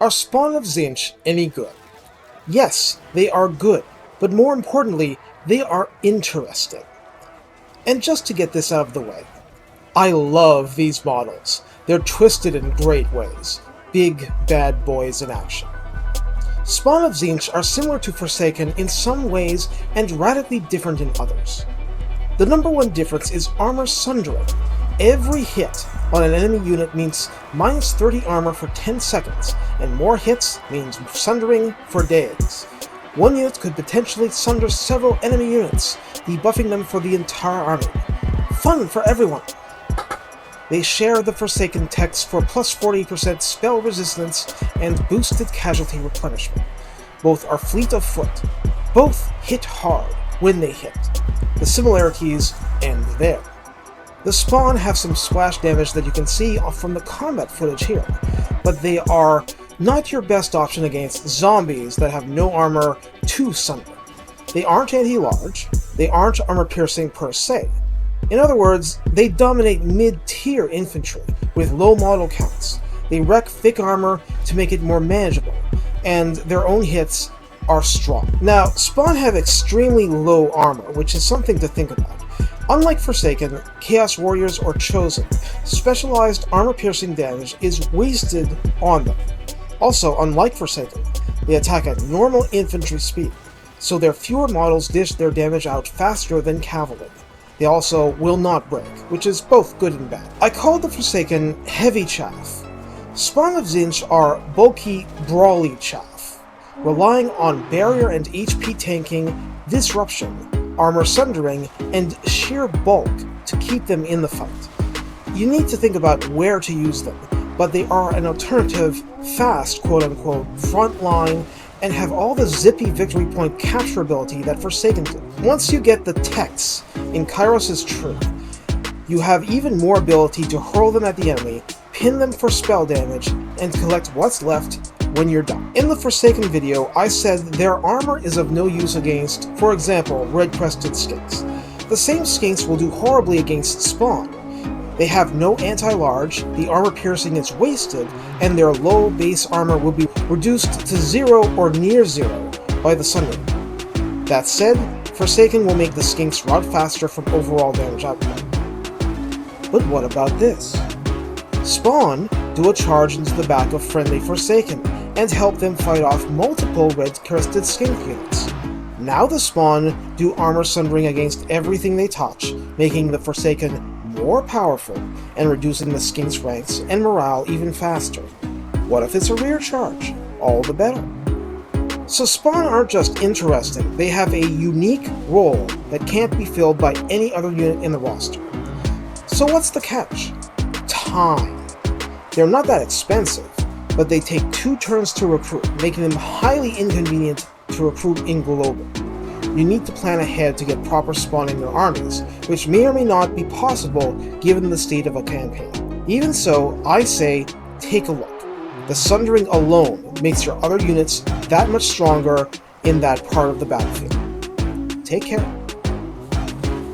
Are Spawn of Tzeentch any good? Yes, they are good, but more importantly, they are interesting. And just to get this out of the way, I love these models. They're twisted in great ways. Big, bad boys in action. Spawn of Tzeentch are similar to Forsaken in some ways and radically different in others. The number one difference is armor sundering. Every hit on an enemy unit means minus 30 armor for 10 seconds, and more hits means sundering for days. One unit could potentially sunder several enemy units, debuffing them for the entire army. Fun for everyone! They share the Forsaken techs for plus 40% spell resistance and boosted casualty replenishment. Both are fleet of foot. Both hit hard when they hit. The similarities end there. The Spawn have some splash damage that you can see from the combat footage here, but they are not your best option against zombies that have no armor to sunder. They aren't anti-large, they aren't armor-piercing per se. In other words, they dominate mid-tier infantry with low model counts. They wreck thick armor to make it more manageable, and their own hits are strong. Now, Spawn have extremely low armor, which is something to think about. Unlike Forsaken, Chaos Warriors, or Chosen, specialized armor-piercing damage is wasted on them. Also, unlike Forsaken, they attack at normal infantry speed, so their fewer models dish their damage out faster than cavalry. They also will not break, which is both good and bad. I call the Forsaken heavy chaff. Spawn of Tzeentch are bulky, brawly chaff, relying on barrier and HP tanking, disruption, armor sundering, and sheer bulk to keep them in the fight. You need to think about where to use them, but they are an alternative, fast, quote-unquote, front line, and have all the zippy victory point capture ability that Forsaken do. Once you get the techs in Kairos' tree, you have even more ability to hurl them at the enemy, pin them for spell damage, and collect what's left when you're done. In the Forsaken video, I said their armor is of no use against, for example, red-crested skinks. The same skinks will do horribly against Spawn. They have no anti-large, the armor piercing is wasted, and their low base armor will be reduced to 0 or near 0 by the sundering. That said, Forsaken will make the skinks rot faster from overall damage output. But what about this? Spawn do a charge into the back of friendly Forsaken and help them fight off multiple red-crested skink units. Now the Spawn do armor sundering against everything they touch, making the Forsaken more powerful and reducing the skink's ranks and morale even faster. What if it's a rear charge? All the better. So Spawn aren't just interesting, they have a unique role that can't be filled by any other unit in the roster. So what's the catch? Time. They're not that expensive, but they take 2 turns to recruit, making them highly inconvenient to recruit in global. You need to plan ahead to get proper spawn in your armies, which may or may not be possible given the state of a campaign. Even so, I say, take a look. The sundering alone makes your other units that much stronger in that part of the battlefield. Take care.